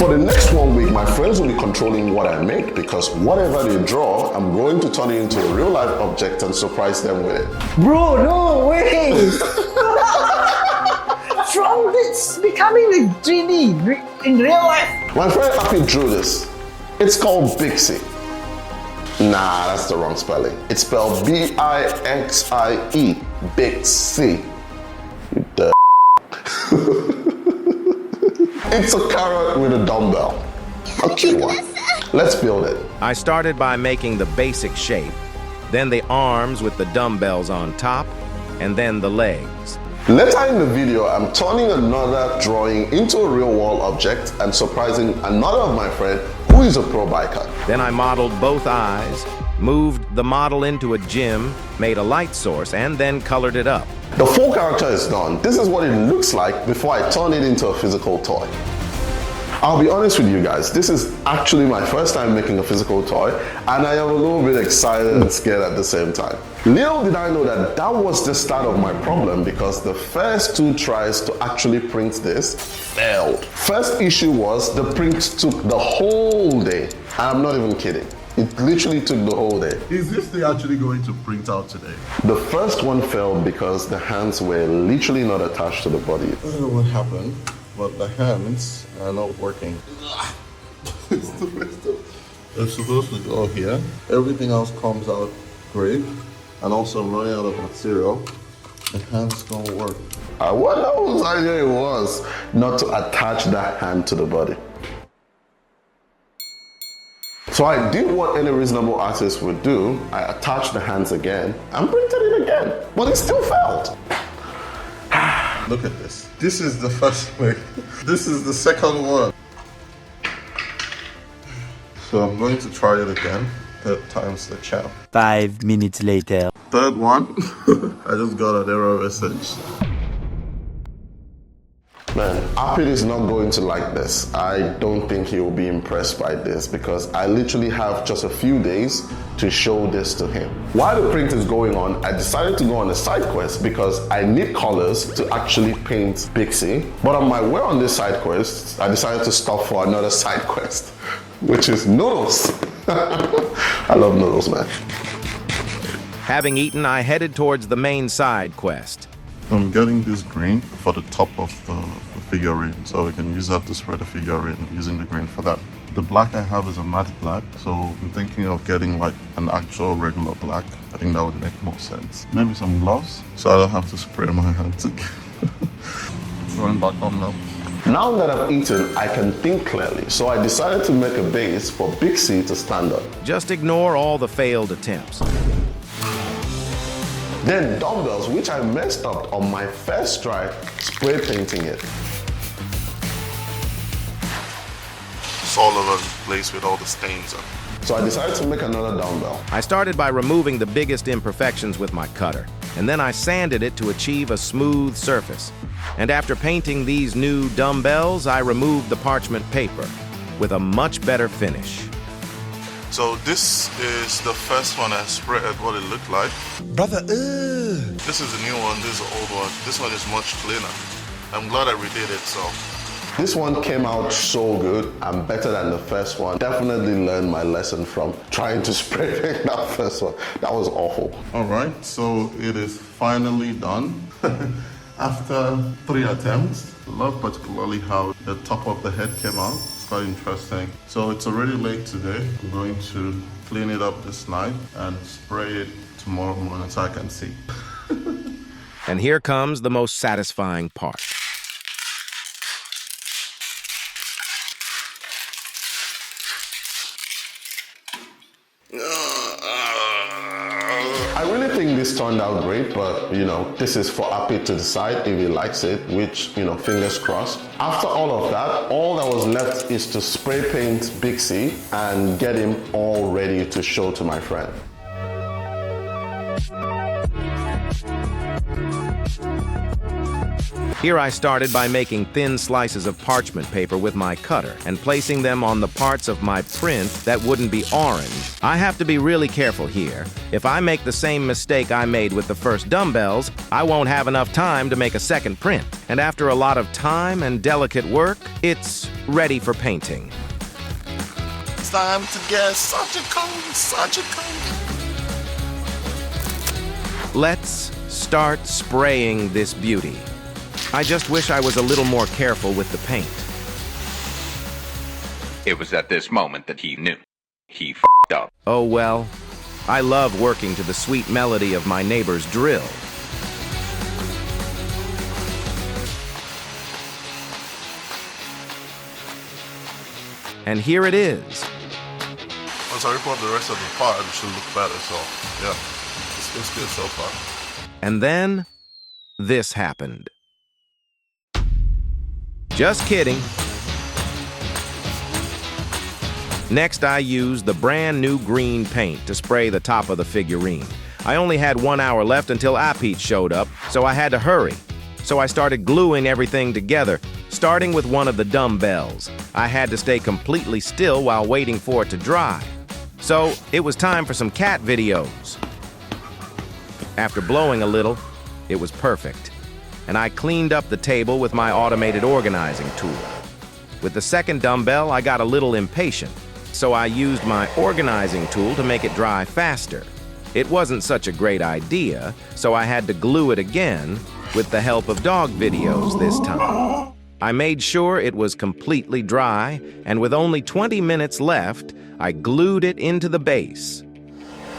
For the next 1 week, my friends will be controlling what I make because whatever they draw, I'm going to turn it into a real life object and surprise them with it. Bro, no way! From this becoming the 3D in real life. My friend Happy drew this. It's called Bixie. Nah, that's the wrong spelling. It's spelled B-I-X-I-E, Bixie. You the It's a carrot with a dumbbell. A cute one. Let's build it. I started by making the basic shape, then the arms with the dumbbells on top, and then the legs. Later in the video, I'm turning another drawing into a real world object and surprising another of my friend who is a pro biker. Then I modeled both eyes, moved the model into a gym, made a light source, and then colored it up. The full character is done. This is what it looks like before I turn it into a physical toy. I'll be honest with you guys, this is actually my first time making a physical toy, and I am a little bit excited and scared at the same time. Little did I know that that was the start of my problem because the first 2 tries to actually print this failed. First issue was the print took the whole day, and I'm not even kidding. It literally took the whole day. Is this thing actually going to print out today? The first one failed because the hands were literally not attached to the body. I don't know what happened, but the hands are not working. It's supposed to go here. Everything else comes out great. And also I'm running out of material. The hands don't work. I wonder whose idea it was not to attach that hand to the body. So I did what any reasonable artist would do. I attached the hands again and printed it again, but it still failed. Look at this. This is the first way. This is the second one. So I'm going to try it again. 3rd time's the charm. 5 minutes later. 3rd one. I just got an error message. Man, Apid is not going to like this. I don't think he will be impressed by this because I literally have just a few days to show this to him. While the print is going on, I decided to go on a side quest because I need colors to actually paint Bixie. But on my way on this side quest, I decided to stop for another side quest, which is noodles. I love noodles, man. Having eaten, I headed towards the main side quest. I'm getting this green for the top of the figurine, so we can use that to spread the figurine using the green for that. The black I have is a matte black, so I'm thinking of getting like an actual regular black. I think that would make more sense. Maybe some gloves, so I don't have to spray my hands again. Going back on now. Now that I've eaten, I can think clearly, so I decided to make a base for Bixie to stand on. Just ignore all the failed attempts. Then dumbbells, which I messed up on my first try, spray painting it. It's all over the place with all the stains on. So I decided to make another dumbbell. I started by removing the biggest imperfections with my cutter, and then I sanded it to achieve a smooth surface. And after painting these new dumbbells, I removed the parchment paper with a much better finish. So this is the first one I sprayed what it looked like. Brother, This is the new one, this is the old one. This one is much cleaner. I'm glad I redid it, so. This one came out so good and better than the first one. Definitely learned my lesson from trying to spray paint that first one. That was awful. All right, so it is finally done. After 3 attempts, I love particularly how the top of the head came out. It's quite interesting. So it's already late today. I'm going to clean it up this night and spray it tomorrow morning so I can see. And here comes the most satisfying part. I really think this turned out great, but you know, this is for Apid to decide if he likes it, which, you know, fingers crossed. After all of that, all that was left is to spray paint Bixie and get him all ready to show to my friend. Here I started by making thin slices of parchment paper with my cutter and placing them on the parts of my print that wouldn't be orange. I have to be really careful here. If I make the same mistake I made with the first dumbbells, I won't have enough time to make a second print. And after a lot of time and delicate work, it's ready for painting. It's time to get such a coat. Let's start spraying this beauty. I just wish I was a little more careful with the paint. It was at this moment that he knew. He f***ed up. Oh well, I love working to the sweet melody of my neighbor's drill. And here it is. Once I report the rest of the part, it should look better, so yeah, it's good so far. And then, this happened. Just kidding. Next, I used the brand new green paint to spray the top of the figurine. I only had 1 hour left until Apete showed up, so I had to hurry. So I started gluing everything together, starting with one of the dumbbells. I had to stay completely still while waiting for it to dry. So it was time for some cat videos. After blowing a little, it was perfect. And I cleaned up the table with my automated organizing tool. With the second dumbbell, I got a little impatient, so I used my organizing tool to make it dry faster. It wasn't such a great idea, so I had to glue it again with the help of dog videos this time. I made sure it was completely dry, and with only 20 minutes left, I glued it into the base.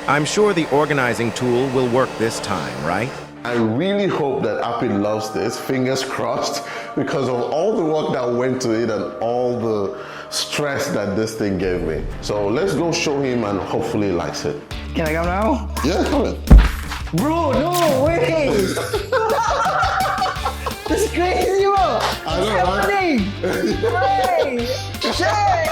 I'm sure the organizing tool will work this time, right? I really hope that Apete loves this, fingers crossed, because of all the work that went to it and all the stress that this thing gave me. So let's go show him and hopefully he likes it. Can I come now? Yeah, come on. Bro, no, wait! This is crazy, bro! I know, right? Hey! Shit!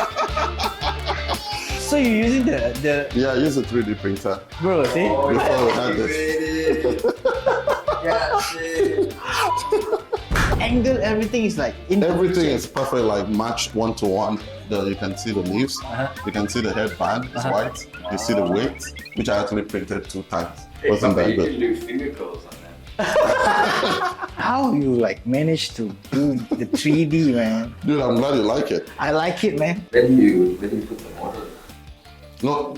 So you're using the Yeah, I use a 3D printer bro, see? before we had this. Angle, everything is like in Everything is perfect, like matched one to one. You can see the leaves, you can see the headband, it's white. You see the weight, which I actually printed 2 times. Wasn't that good? do finger curls on that. How you like manage to do the 3D, man? Dude, I'm glad you like it. I like it, man. Then you put the model. No.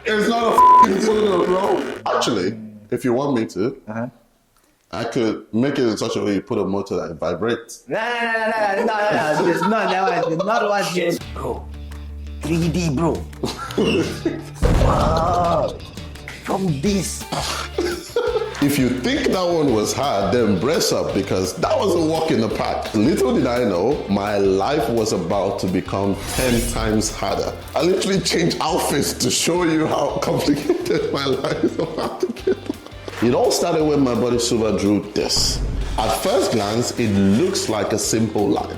It's not a f***ing tunnel, bro. Actually, if you want me to, I could make it in such a way you put a motor that vibrates. No. It's not what you... Bro, 3D, bro. Wow. From this. If you think that one was hard, then brace up because that was a walk in the park. Little did I know, my life was about to become 10 times harder. I literally changed outfits to show you how complicated my life is about to get. It all started when my buddy Suba drew this. At first glance, it looks like a simple line.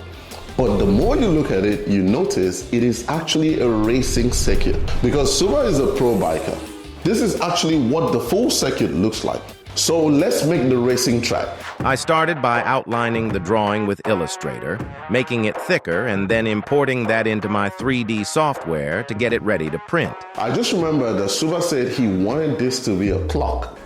But the more you look at it, you notice it is actually a racing circuit. Because Suba is a pro biker. This is actually what the full circuit looks like. So let's make the racing track. I started by outlining the drawing with Illustrator, making it thicker, and then importing that into my 3D software to get it ready to print. I just remember that Suba said he wanted this to be a clock.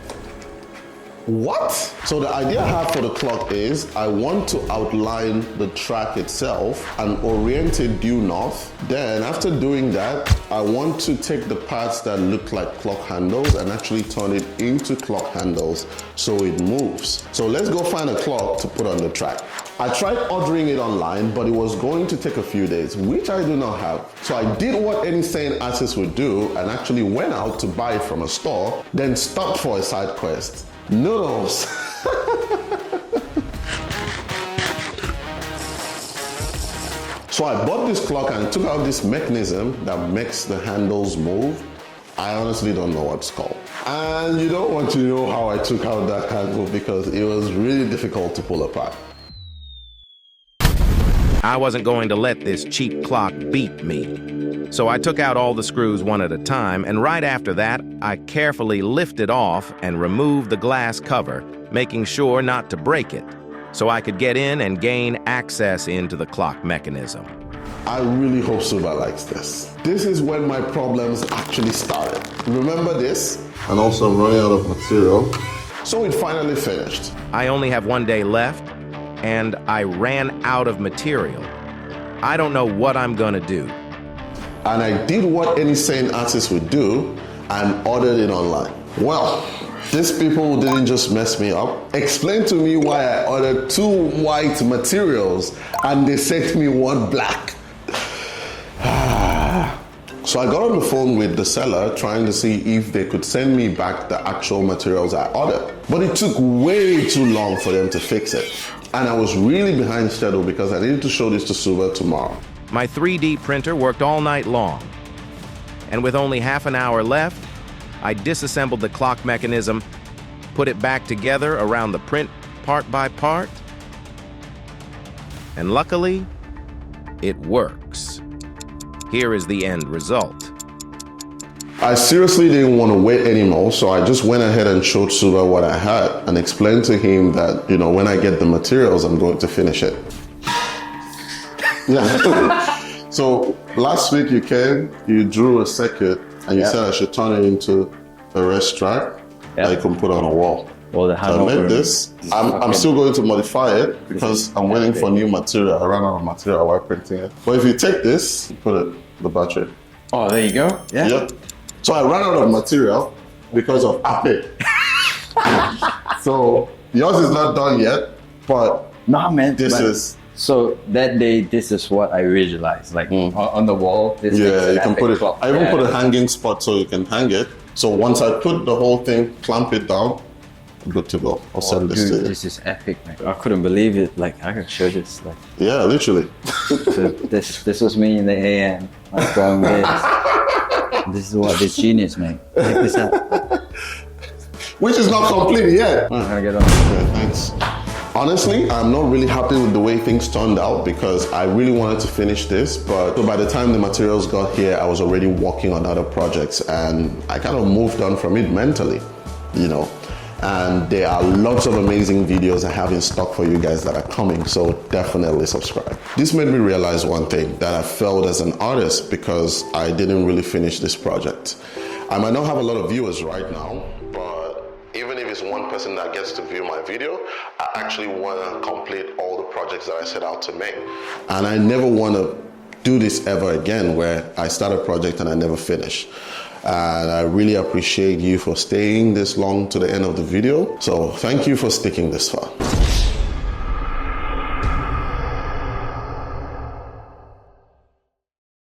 What? So the idea I have for the clock is I want to outline the track itself and orient it due north. Then after doing that, I want to take the parts that look like clock handles and actually turn it into clock handles so it moves. So let's go find a clock to put on the track. I tried ordering it online, but it was going to take a few days, which I do not have. So I did what any sane artist would do and actually went out to buy it from a store, then stopped for a side quest. Noodles. So I bought this clock and took out this mechanism that makes the handles move. I honestly don't know what it's called. And you don't want to know how I took out that handle because it was really difficult to pull apart. I wasn't going to let this cheap clock beat me. So I took out all the screws one at a time, and right after that, I carefully lifted off and removed the glass cover, making sure not to break it, so I could get in and gain access into the clock mechanism. I really hope Suba likes this. This is when my problems actually started. Remember this? And also I'm running out of material. So it finally finished. I only have 1 day left, and I ran out of material. I don't know what I'm gonna do. And I did what any sane artist would do and ordered it online. Well, these people didn't just mess me up. Explain to me why I ordered 2 white materials and they sent me 1 black. So I got on the phone with the seller trying to see if they could send me back the actual materials I ordered. But it took way too long for them to fix it. And I was really behind schedule because I needed to show this to Suba tomorrow. My 3D printer worked all night long, and with only half an hour left, I disassembled the clock mechanism, put it back together around the print part by part, and luckily, it works. Here is the end result. I seriously didn't want to wait anymore, so I just went ahead and showed Suba what I had and explained to him that, you know, when I get the materials, I'm going to finish it. Yeah. So last week you came, you drew a circuit, and you said I should turn it into a rest track that you can put on a wall. Well, the So I made this. I'm still going to modify it because I'm waiting for new material. I ran out of material while printing it. But if you take this, you put the battery. Oh, there you go. Yeah. Yep. So I ran out of material because of Ape. So yours is not done yet, but Nah, man. this but- is. So that day, this is what I visualized, like on the wall. This Yeah, is you can epic put it. clock. I even Yeah. put a hanging spot so you can hang it. So once I put the whole thing, clamp it down, I'm good to go. I'll send this Dude, to you. this is epic, man. I couldn't believe it. Like I can show this. Like Yeah, literally. so this was me in the AM. I'm drawing this. This is what this genius, man. Check this out. Which is not complete yet. I'm gonna get on. Okay, thanks. Honestly, I'm not really happy with the way things turned out because I really wanted to finish this, but by the time the materials got here, I was already working on other projects and I kind of moved on from it mentally, you know. And there are lots of amazing videos I have in stock for you guys that are coming, so definitely subscribe. This made me realize one thing, that I failed as an artist because I didn't really finish this project. I might not have a lot of viewers right now, but even if it's one person that gets to view my video, I actually want to complete all the projects that I set out to make. And I never want to do this ever again where I start a project and I never finish. And I really appreciate you for staying this long to the end of the video. So thank you for sticking this far.